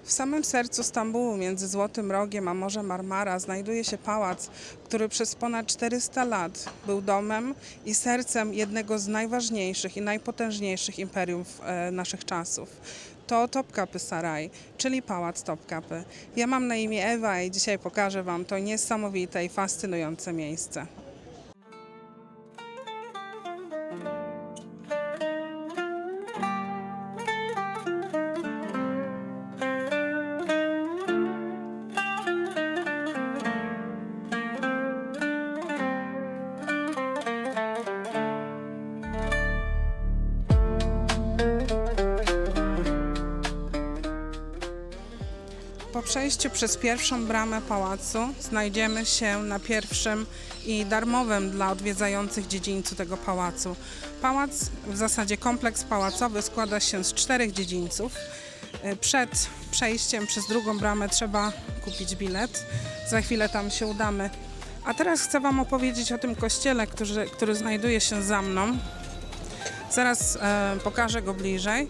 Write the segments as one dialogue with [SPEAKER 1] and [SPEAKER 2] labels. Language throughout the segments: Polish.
[SPEAKER 1] W samym sercu Stambułu, między Złotym Rogiem a Morzem Marmara, znajduje się pałac, który przez ponad 400 lat był domem i sercem jednego z najważniejszych i najpotężniejszych imperiów naszych czasów. To Topkapı Saray, czyli Pałac Topkapı. Ja mam na imię Ewa i dzisiaj pokażę Wam to niesamowite i fascynujące miejsce. Po przejściu przez pierwszą bramę pałacu znajdziemy się na pierwszym i darmowym dla odwiedzających dziedzińcu tego pałacu. Pałac, w zasadzie kompleks pałacowy, składa się z 4 dziedzińców. Przed przejściem przez drugą bramę trzeba kupić bilet. Za chwilę tam się udamy. A teraz chcę Wam opowiedzieć o tym kościele, który znajduje się za mną. Zaraz pokażę go bliżej.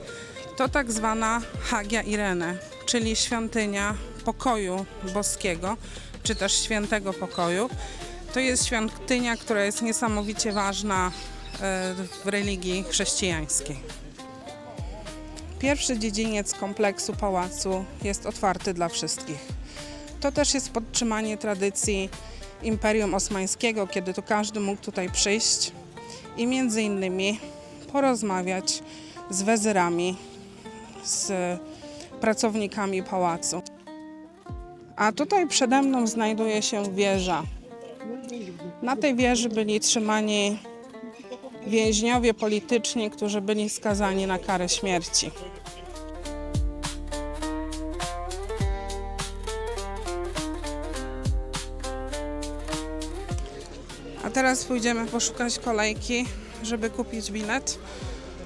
[SPEAKER 1] To tak zwana Hagia Irene, czyli świątynia pokoju boskiego, czy też świętego pokoju. To jest świątynia, która jest niesamowicie ważna w religii chrześcijańskiej. Pierwszy dziedziniec kompleksu pałacu jest otwarty dla wszystkich. To też jest podtrzymanie tradycji Imperium Osmańskiego, kiedy to każdy mógł tutaj przyjść i między innymi porozmawiać z wezyrami, z pracownikami pałacu. A tutaj przede mną znajduje się wieża. Na tej wieży byli trzymani więźniowie polityczni, którzy byli skazani na karę śmierci. A teraz pójdziemy poszukać kolejki, żeby kupić bilet.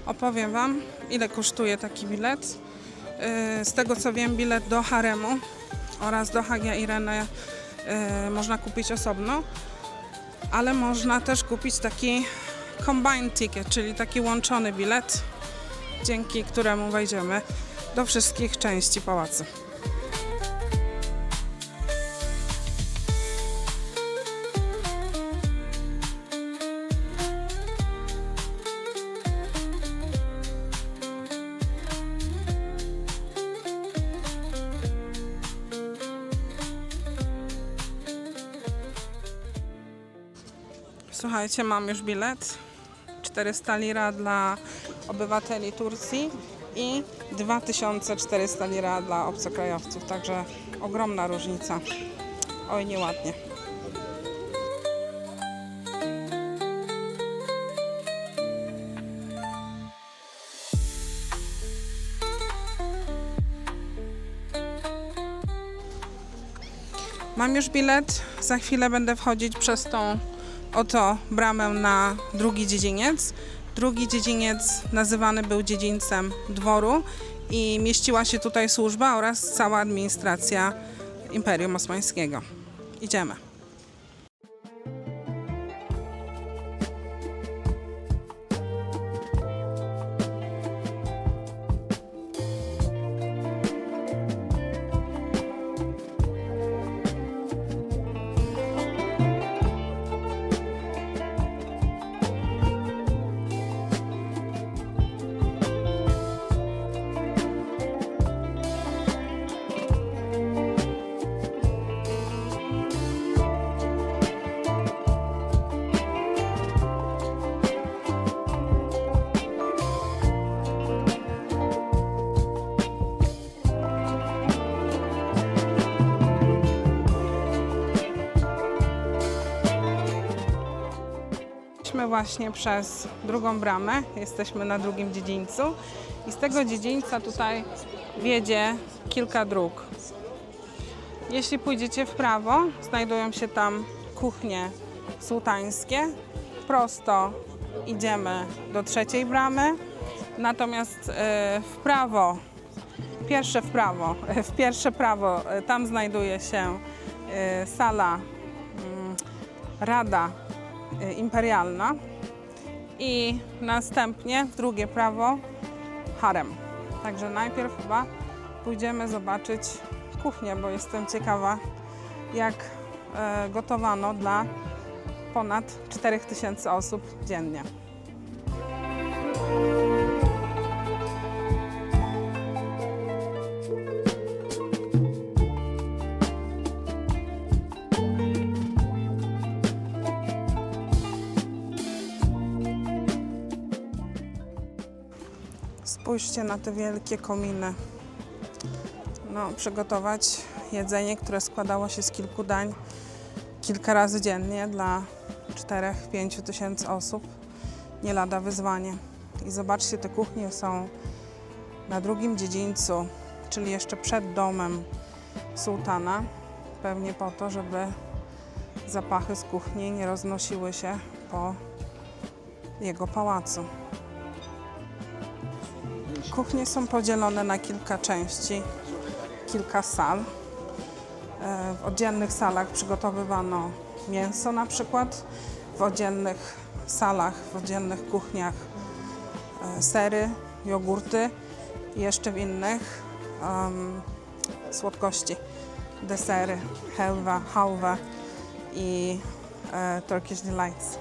[SPEAKER 1] Opowiem Wam, ile kosztuje taki bilet. Z tego co wiem, bilet do haremu oraz do Hagia Irene można kupić osobno, ale można też kupić taki combined ticket, czyli taki łączony bilet, dzięki któremu wejdziemy do wszystkich części pałacu. Słuchajcie, mam już bilet. 400 lira dla obywateli Turcji i 2400 lira dla obcokrajowców, także ogromna różnica. Oj, nieładnie. Mam już bilet, za chwilę będę wchodzić przez tą oto bramę na drugi dziedziniec. Drugi dziedziniec nazywany był dziedzińcem dworu i mieściła się tutaj służba oraz cała administracja Imperium Osmańskiego. Idziemy. Właśnie przez drugą bramę, jesteśmy na drugim dziedzińcu i z tego dziedzińca tutaj wiedzie kilka dróg. Jeśli pójdziecie w prawo, znajdują się tam kuchnie sułtańskie. Prosto idziemy do trzeciej bramy, natomiast w prawo, w pierwsze prawo, tam znajduje się sala Rada Imperialna i następnie w drugie prawo harem. Także najpierw chyba pójdziemy zobaczyć kuchnię, bo jestem ciekawa, jak gotowano dla ponad 4000 osób dziennie. Spójrzcie na te wielkie kominy. Przygotować jedzenie, które składało się z kilku dań kilka razy dziennie dla 4–5 tysięcy osób, nie lada wyzwanie. I zobaczcie, te kuchnie są na drugim dziedzińcu, czyli jeszcze przed domem sułtana, pewnie po to, żeby zapachy z kuchni nie roznosiły się po jego pałacu. Kuchnie są podzielone na kilka części, kilka sal. W oddzielnych salach przygotowywano mięso na przykład, w oddzielnych salach, w oddzielnych kuchniach sery, jogurty i jeszcze w innych słodkości, desery, halwa i Turkish Delights.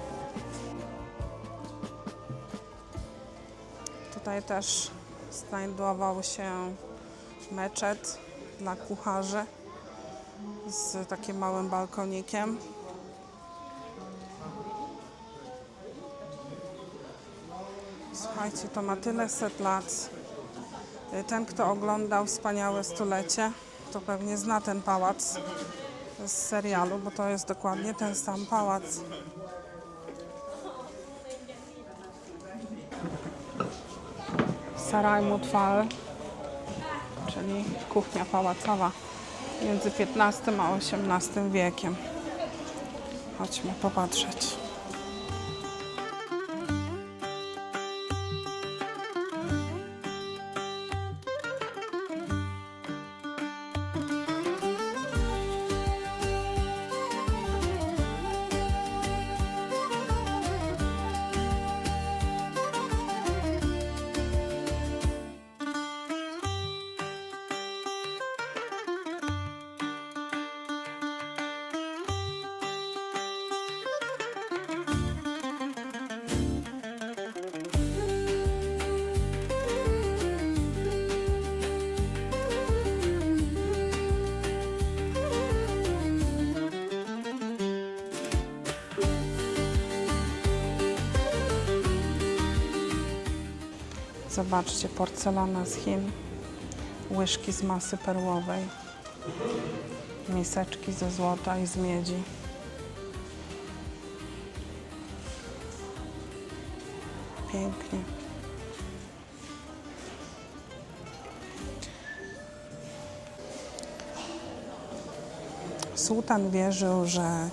[SPEAKER 1] Tutaj też znajdował się meczet dla kucharzy z takim małym balkonikiem. Słuchajcie, to ma tyle set lat. Ten, kto oglądał Wspaniałe Stulecie, to pewnie zna ten pałac z serialu, bo to jest dokładnie ten sam pałac. Saray Mutfal, czyli kuchnia pałacowa między XV a XVIII wiekiem. Chodźmy popatrzeć. Zobaczcie, porcelana z Chin, łyżki z masy perłowej, miseczki ze złota i z miedzi. Pięknie. Sułtan wierzył, że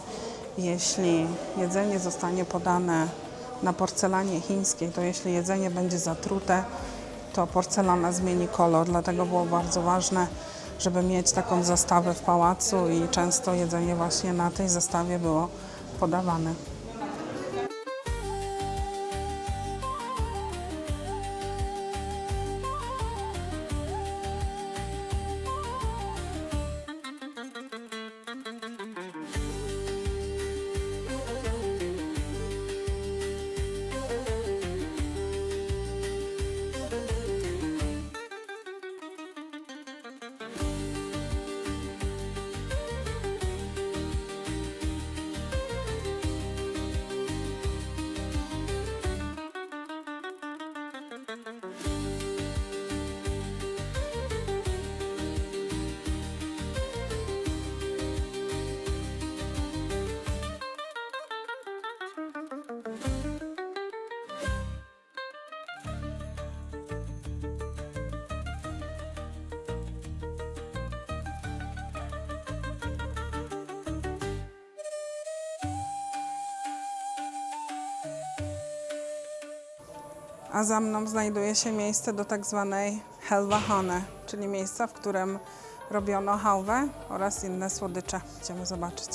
[SPEAKER 1] jeśli jedzenie zostanie podane na porcelanie chińskiej, to jeśli jedzenie będzie zatrute, to porcelana zmieni kolor. Dlatego było bardzo ważne, żeby mieć taką zastawę w pałacu i często jedzenie właśnie na tej zastawie było podawane. A za mną znajduje się miejsce do tak zwanej helwahane, czyli miejsca, w którym robiono hałwę oraz inne słodycze. Idziemy zobaczyć.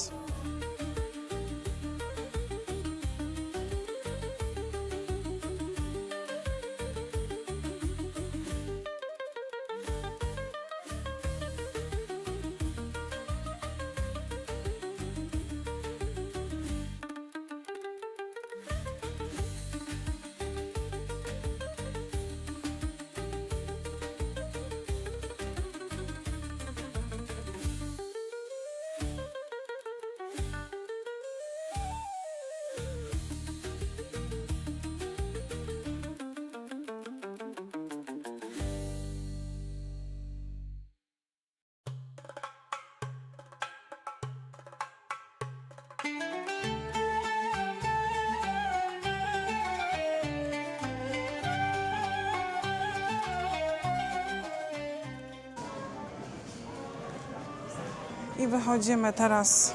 [SPEAKER 1] I wychodzimy teraz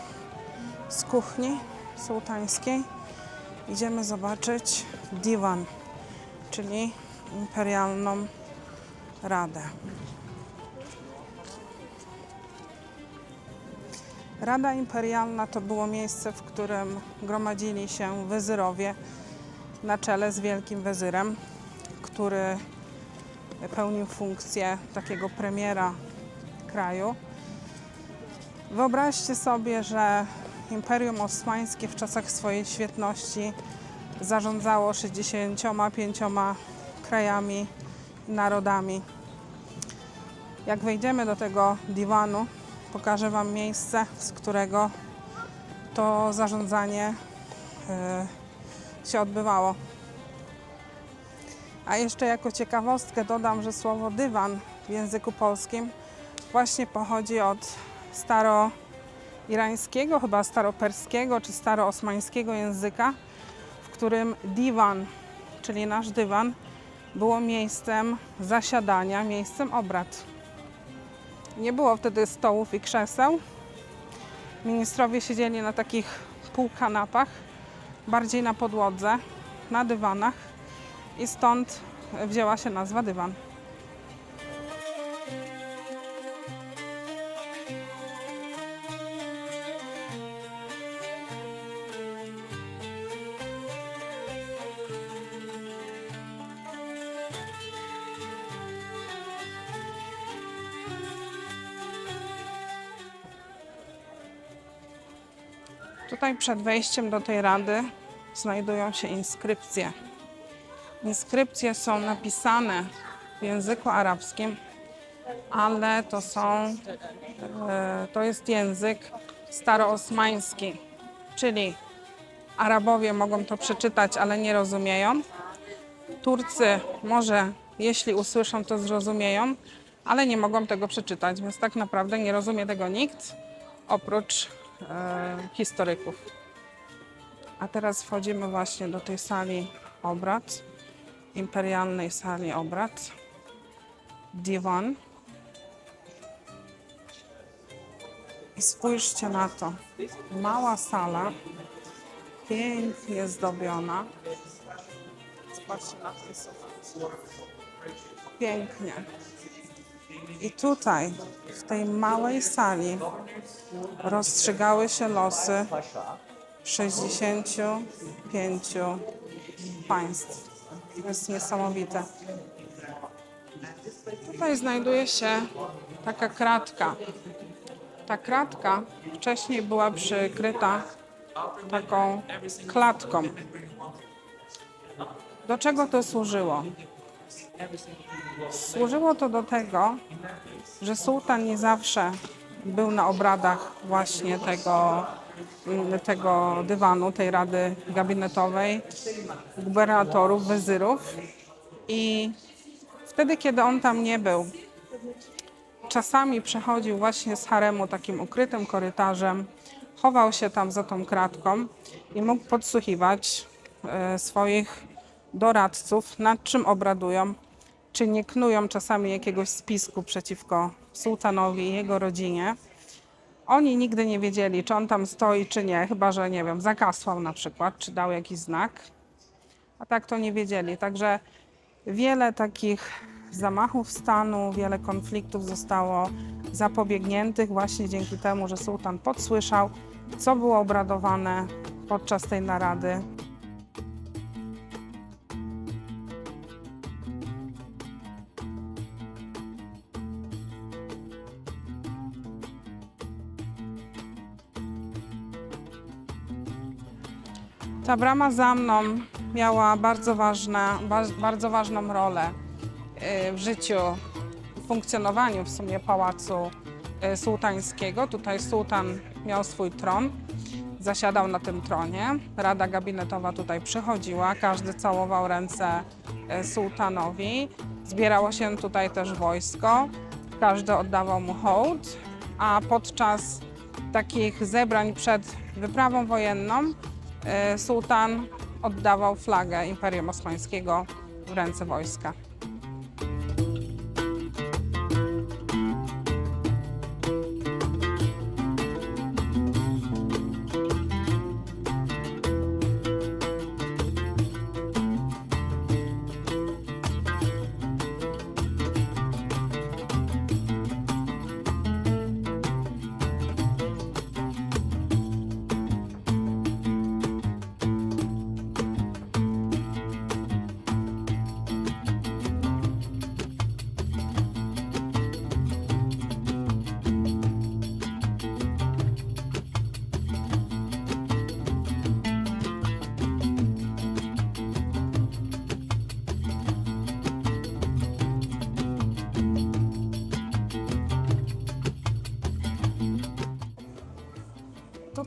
[SPEAKER 1] z kuchni sułtańskiej. Idziemy zobaczyć diwan, czyli imperialną radę. Rada Imperialna to było miejsce, w którym gromadzili się wezyrowie na czele z wielkim wezyrem, który pełnił funkcję takiego premiera kraju. Wyobraźcie sobie, że Imperium Osmańskie w czasach swojej świetności zarządzało 65 krajami i narodami. Jak wejdziemy do tego diwanu, pokażę Wam miejsce, z którego to zarządzanie się odbywało. A jeszcze jako ciekawostkę dodam, że słowo dywan w języku polskim właśnie pochodzi od staroirańskiego, chyba staroperskiego czy staroosmańskiego języka, w którym diwan, czyli nasz dywan, było miejscem zasiadania, miejscem obrad. Nie było wtedy stołów i krzeseł. Ministrowie siedzieli na takich półkanapach, bardziej na podłodze, na dywanach i stąd wzięła się nazwa dywan. Tutaj przed wejściem do tej rady znajdują się inskrypcje. Inskrypcje są napisane w języku arabskim, ale to jest język staroosmański, czyli Arabowie mogą to przeczytać, ale nie rozumieją. Turcy może, jeśli usłyszą, to zrozumieją, ale nie mogą tego przeczytać, więc tak naprawdę nie rozumie tego nikt, oprócz historyków. A teraz wchodzimy właśnie do tej sali obrad, imperialnej sali obrad, diwan. I spójrzcie na to, mała sala, pięknie zdobiona. Zobaczcie na ten sufit. Pięknie. I tutaj, w tej małej sali, rozstrzygały się losy 65 państw. To jest niesamowite. Tutaj znajduje się taka kratka. Ta kratka wcześniej była przykryta taką klatką. Do czego to służyło? Służyło to do tego, że sułtan nie zawsze był na obradach właśnie tego dywanu, tej rady gabinetowej, gubernatorów, wezyrów. I wtedy, kiedy on tam nie był, czasami przechodził właśnie z haremu takim ukrytym korytarzem, chował się tam za tą kratką i mógł podsłuchiwać swoich doradców, nad czym obradują, czy nie knują czasami jakiegoś spisku przeciwko sułtanowi i jego rodzinie. Oni nigdy nie wiedzieli, czy on tam stoi, czy nie, chyba że, nie wiem, zakasłał na przykład, czy dał jakiś znak. A tak to nie wiedzieli. Także wiele takich zamachów stanu, wiele konfliktów zostało zapobiegniętych właśnie dzięki temu, że sułtan podsłyszał, co było obradowane podczas tej narady. Ta brama za mną miała bardzo ważną rolę w życiu, w funkcjonowaniu w sumie pałacu sułtańskiego. Tutaj sułtan miał swój tron, zasiadał na tym tronie. Rada gabinetowa tutaj przychodziła, każdy całował ręce sułtanowi. Zbierało się tutaj też wojsko, każdy oddawał mu hołd, a podczas takich zebrań przed wyprawą wojenną sułtan oddawał flagę Imperium Osmańskiego w ręce wojska.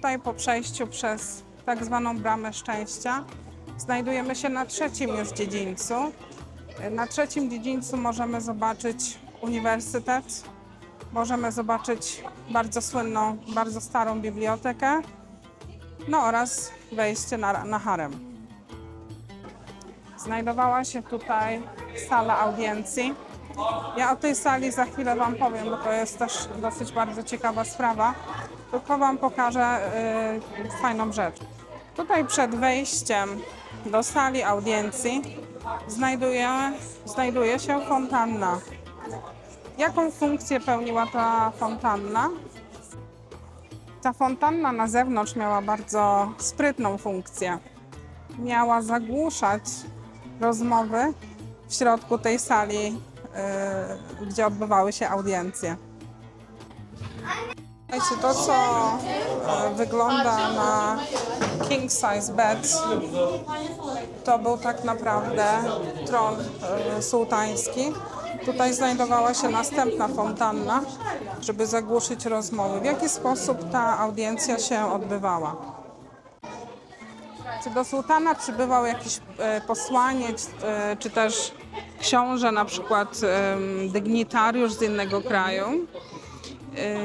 [SPEAKER 1] tutaj po przejściu przez tak zwaną Bramę Szczęścia znajdujemy się na trzecim już dziedzińcu. Na trzecim dziedzińcu możemy zobaczyć uniwersytet, możemy zobaczyć bardzo słynną, bardzo starą bibliotekę, no oraz wejście na harem. Znajdowała się tutaj sala audiencji. Ja o tej sali za chwilę Wam powiem, bo to jest też dosyć bardzo ciekawa sprawa. Tylko Wam pokażę fajną rzecz. Tutaj przed wejściem do sali audiencji znajduje się fontanna. Jaką funkcję pełniła ta fontanna? Ta fontanna na zewnątrz miała bardzo sprytną funkcję. Miała zagłuszać rozmowy w środku tej sali, gdzie odbywały się audiencje. Słuchajcie, to co wygląda na king size bed, to był tak naprawdę tron sułtański. Tutaj znajdowała się następna fontanna, żeby zagłuszyć rozmowy. W jaki sposób ta audiencja się odbywała? Czy do sułtana przybywał jakiś posłaniec, czy też książę, na przykład dygnitariusz z innego kraju?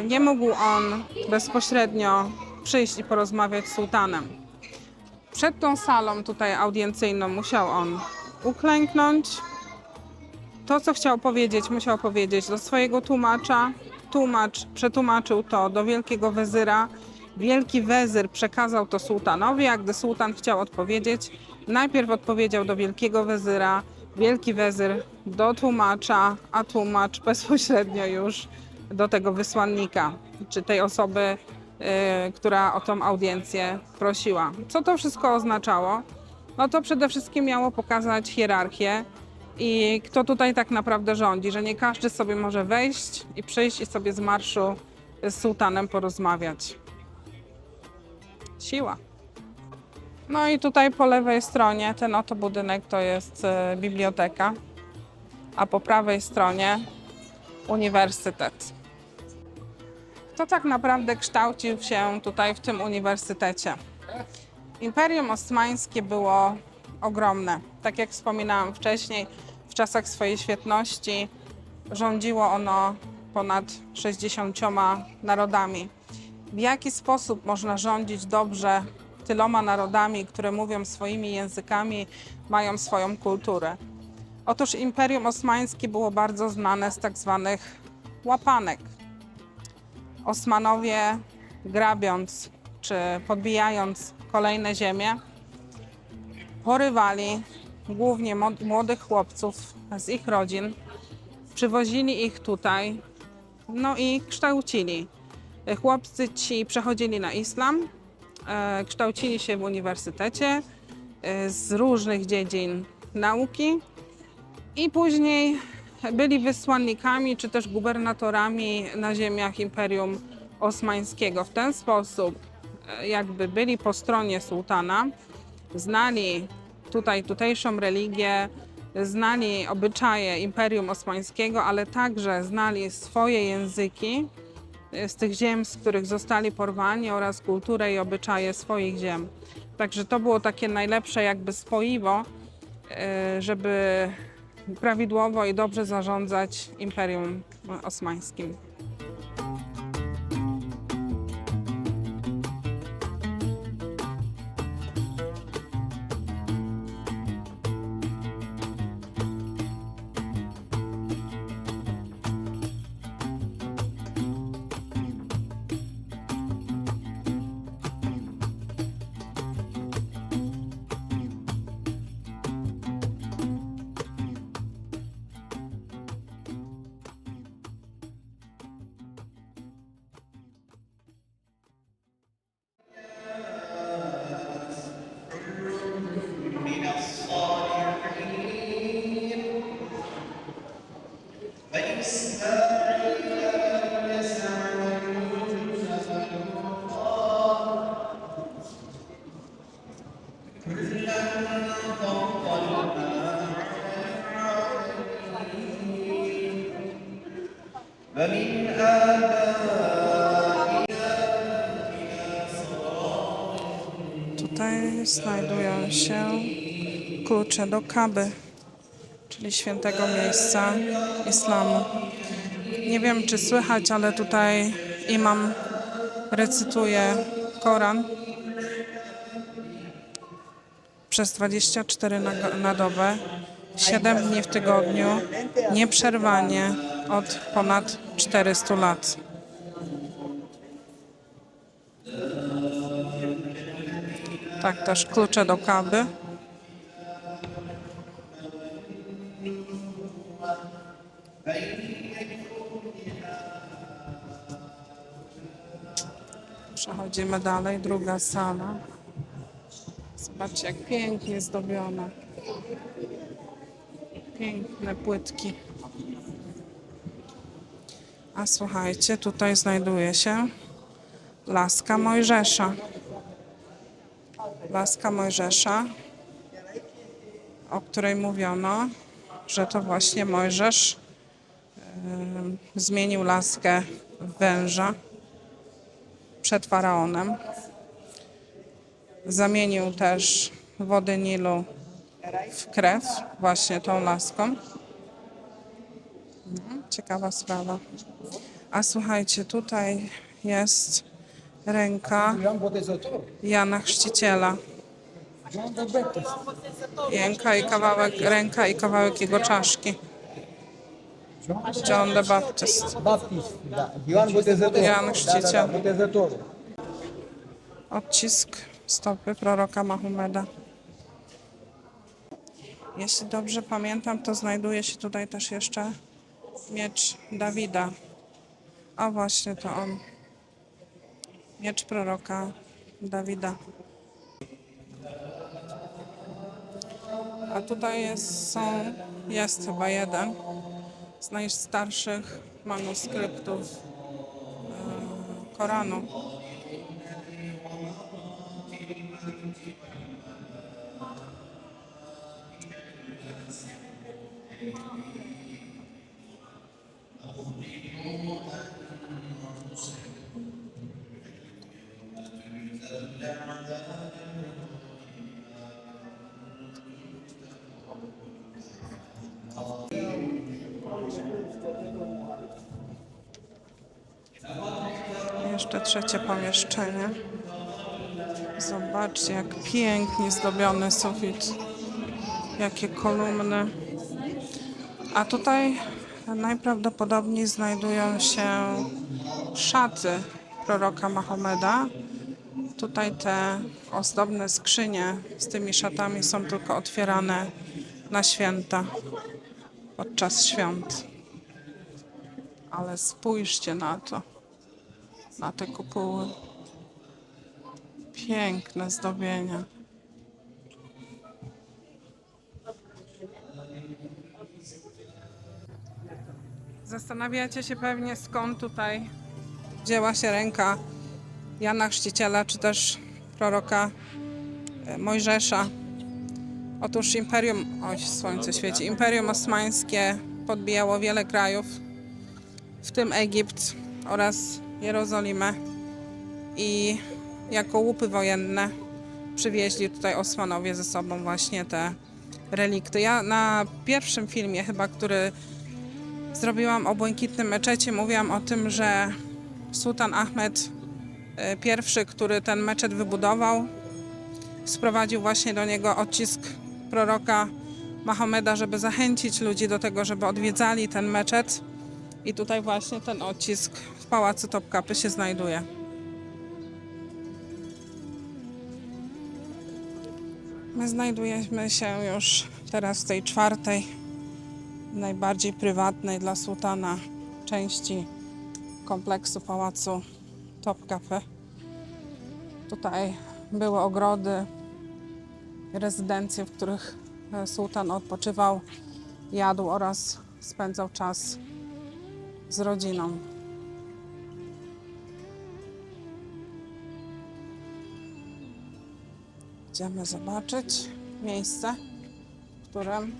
[SPEAKER 1] Nie mógł on bezpośrednio przyjść i porozmawiać z sułtanem. Przed tą salą tutaj audiencjną musiał on uklęknąć. To, co chciał powiedzieć, musiał powiedzieć do swojego tłumacza. Tłumacz przetłumaczył to do wielkiego wezyra. Wielki wezyr przekazał to sułtanowi, a gdy sułtan chciał odpowiedzieć, najpierw odpowiedział do wielkiego wezyra, wielki wezyr do tłumacza, a tłumacz bezpośrednio już do tego wysłannika, czy tej osoby, która o tą audiencję prosiła. Co to wszystko oznaczało? No to przede wszystkim miało pokazać hierarchię i kto tutaj tak naprawdę rządzi, że nie każdy sobie może wejść i przyjść i sobie z marszu z sułtanem porozmawiać. Siła. No i tutaj po lewej stronie ten oto budynek to jest biblioteka, a po prawej stronie uniwersytet. Kto tak naprawdę kształcił się tutaj w tym uniwersytecie? Imperium Osmańskie było ogromne. Tak jak wspominałam wcześniej, w czasach swojej świetności rządziło ono ponad 60 narodami. W jaki sposób można rządzić dobrze tyloma narodami, które mówią swoimi językami, mają swoją kulturę? Otóż Imperium Osmańskie było bardzo znane z tak zwanych łapanek. Osmanowie, grabiąc czy podbijając kolejne ziemie, porywali głównie młodych chłopców z ich rodzin, przywozili ich tutaj, no i kształcili. Chłopcy ci przechodzili na islam, kształcili się w uniwersytecie z różnych dziedzin nauki i później byli wysłannikami czy też gubernatorami na ziemiach Imperium Osmańskiego. W ten sposób jakby byli po stronie sułtana, znali tutejszą religię, znali obyczaje Imperium Osmańskiego, ale także znali swoje języki z tych ziem, z których zostali porwani, oraz kulturę i obyczaje swoich ziem. Także to było takie najlepsze jakby spoiwo, żeby prawidłowo i dobrze zarządzać Imperium Osmańskim.
[SPEAKER 2] ومن آبائنا
[SPEAKER 1] Tutaj znajdują się klucze do Kaby, czyli świętego miejsca islamu. Nie wiem, czy słychać, ale tutaj imam recytuje Koran przez 24 na dobę, 7 dni w tygodniu, nieprzerwanie od ponad 400 lat. Tak, też klucze do Kaby. Przechodzimy dalej, druga sala. Zobaczcie, jak pięknie zdobiona. Piękne płytki. A słuchajcie, tutaj znajduje się laska Mojżesza. Laska Mojżesza, o której mówiono, że to właśnie Mojżesz zmienił laskę w węża przed faraonem. Zamienił też wody Nilu w krew właśnie tą laską. Ciekawa sprawa. A słuchajcie, tutaj jest ręka Jana Chrzciciela. Ręka i kawałek jego czaszki. John the Baptist. Jan Chrzciciel. Odcisk stopy proroka Mahomeda. Jeśli dobrze pamiętam, to znajduje się tutaj też jeszcze miecz Dawida. A właśnie to on. Miecz proroka Dawida. A tutaj jest chyba jeden z najstarszych manuskryptów Koranu. Jeszcze trzecie pomieszczenie. Zobaczcie, jak pięknie zdobiony sufit. Jakie kolumny. A tutaj najprawdopodobniej znajdują się szaty proroka Mahomeda. Tutaj te ozdobne skrzynie z tymi szatami są tylko otwierane na święta, podczas świąt. Ale spójrzcie na to, na te kopuły. Piękne zdobienia. Zastanawiacie się pewnie, skąd tutaj wzięła się ręka Jana Chrzciciela, czy też proroka Mojżesza. Otóż słońce świeci, Imperium Osmańskie podbijało wiele krajów, w tym Egipt oraz Jerozolimę, i jako łupy wojenne przywieźli tutaj Osmanowie ze sobą właśnie te relikty. Ja na pierwszym filmie chyba, który zrobiłam o Błękitnym Meczecie, mówiłam o tym, że sułtan Ahmed I, który ten meczet wybudował, sprowadził właśnie do niego odcisk proroka Mahomeda, żeby zachęcić ludzi do tego, żeby odwiedzali ten meczet. I tutaj właśnie ten odcisk w pałacu Topkapy się znajduje. My znajdujemy się już teraz w tej czwartej, najbardziej prywatnej dla sułtana części kompleksu pałacu Topkapy. Tutaj były ogrody, rezydencje, w których sułtan odpoczywał, jadł oraz spędzał czas z rodziną. Idziemy zobaczyć miejsce, w którym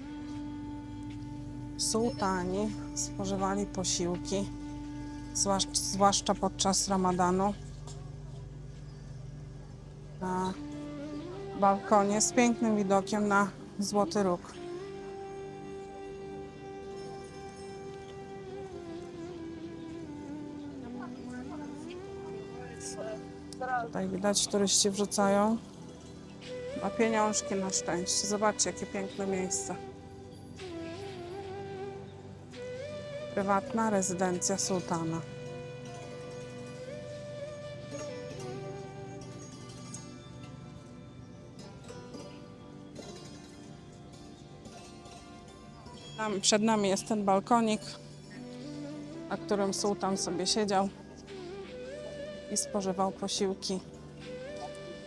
[SPEAKER 1] sułtani spożywali posiłki, zwłaszcza podczas Ramadanu, na balkonie z pięknym widokiem na Złoty Róg. Tutaj widać, turyści wrzucają na pieniążki, na szczęście. Zobaczcie, jakie piękne miejsce. Prywatna rezydencja sułtana. Przed nami jest ten balkonik, na którym sułtan sobie siedział i spożywał posiłki,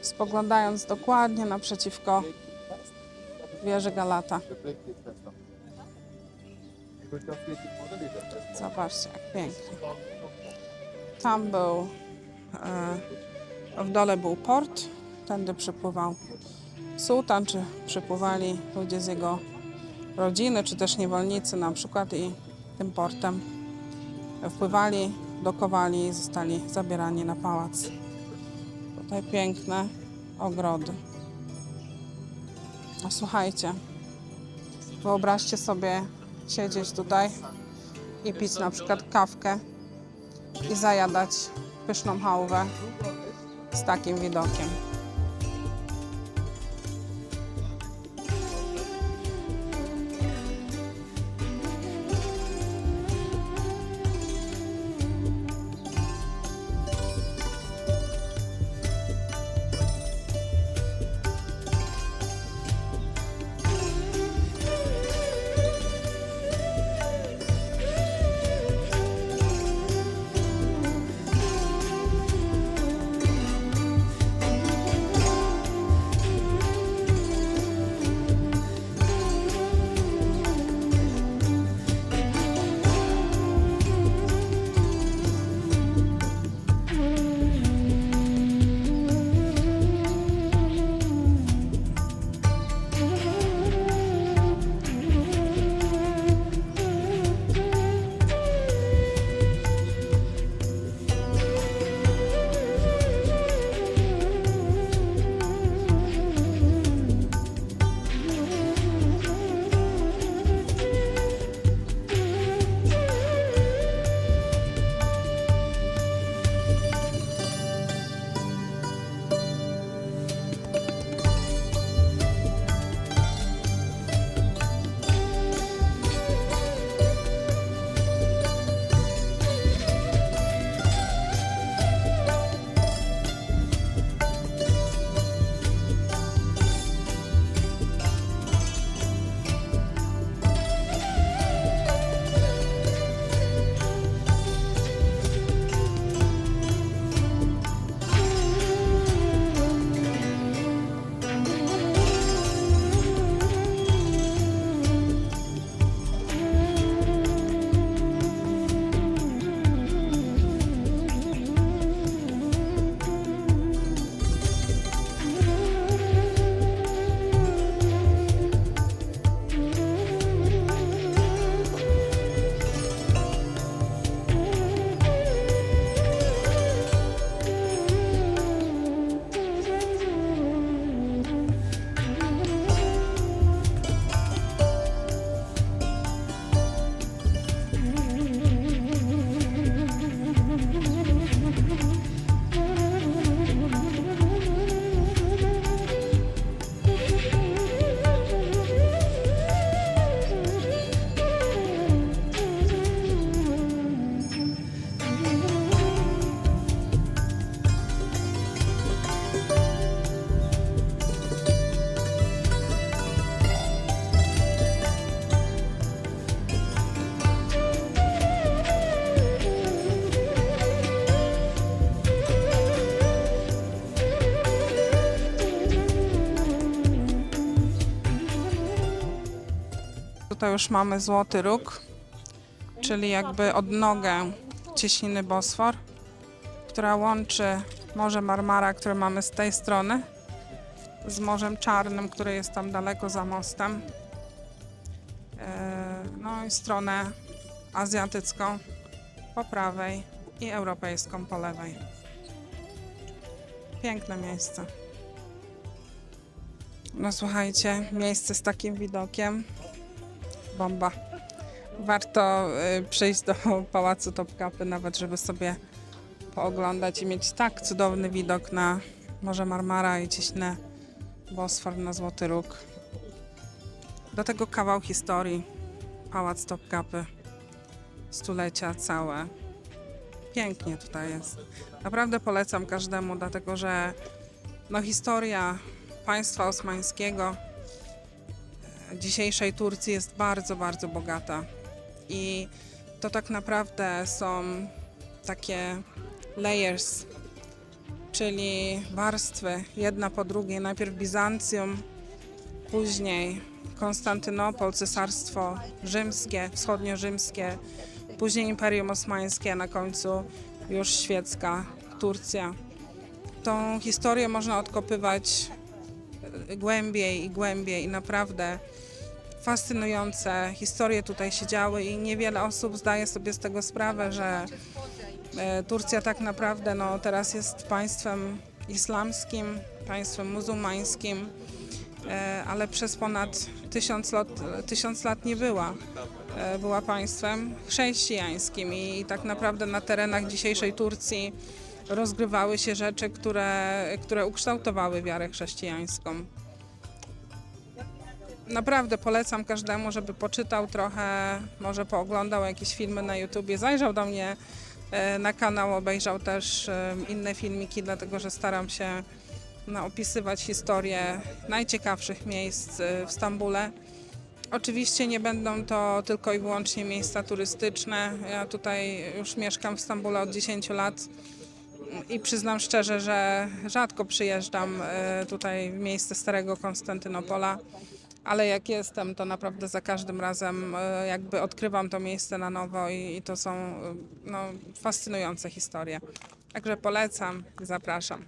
[SPEAKER 1] spoglądając dokładnie naprzeciwko wieży Galata. Zobaczcie, jak pięknie. Tam był, w dole był port, tędy przypływał sułtan, czy przypływali ludzie z jego rodziny, czy też niewolnicy na przykład i tym portem wpływali, dokowali i zostali zabierani na pałac. Tutaj piękne ogrody. A słuchajcie, wyobraźcie sobie siedzieć tutaj i pić na przykład kawkę i zajadać pyszną chałwę z takim widokiem. Tutaj już mamy Złoty Róg, czyli jakby odnogę cieśniny Bosfor, która łączy Morze Marmara, które mamy z tej strony, z Morzem Czarnym, które jest tam daleko za mostem. No i stronę azjatycką po prawej i europejską po lewej. Piękne miejsce. No słuchajcie, miejsce z takim widokiem, bomba. Warto przyjść do Pałacu Topkapy nawet, żeby sobie pooglądać i mieć tak cudowny widok na Morze Marmara i cieśninę Bosfor na Złoty Róg. Do tego kawał historii, Pałac Topkapy, stulecia całe. Pięknie tutaj jest. Naprawdę polecam każdemu, dlatego że no, historia państwa osmańskiego, dzisiejszej Turcji jest bardzo, bardzo bogata. I to tak naprawdę są takie layers, czyli warstwy, jedna po drugiej. Najpierw Bizancjum, później Konstantynopol, Cesarstwo Rzymskie, wschodnio-rzymskie, później Imperium Osmańskie, a na końcu już świecka Turcja. Tą historię można odkopywać głębiej i głębiej i naprawdę fascynujące historie tutaj się działy i niewiele osób zdaje sobie z tego sprawę, że Turcja tak naprawdę no, teraz jest państwem islamskim, państwem muzułmańskim, ale przez ponad 1000 lat nie była. Była państwem chrześcijańskim i tak naprawdę na terenach dzisiejszej Turcji rozgrywały się rzeczy, które ukształtowały wiarę chrześcijańską. Naprawdę polecam każdemu, żeby poczytał trochę, może pooglądał jakieś filmy na YouTubie, zajrzał do mnie na kanał, obejrzał też inne filmiki, dlatego że staram się opisywać historię najciekawszych miejsc w Stambule. Oczywiście nie będą to tylko i wyłącznie miejsca turystyczne. Ja tutaj już mieszkam w Stambule od 10 lat i przyznam szczerze, że rzadko przyjeżdżam tutaj w miejsce Starego Konstantynopola, ale jak jestem, to naprawdę za każdym razem jakby odkrywam to miejsce na nowo i to są no, fascynujące historie. Także polecam, zapraszam.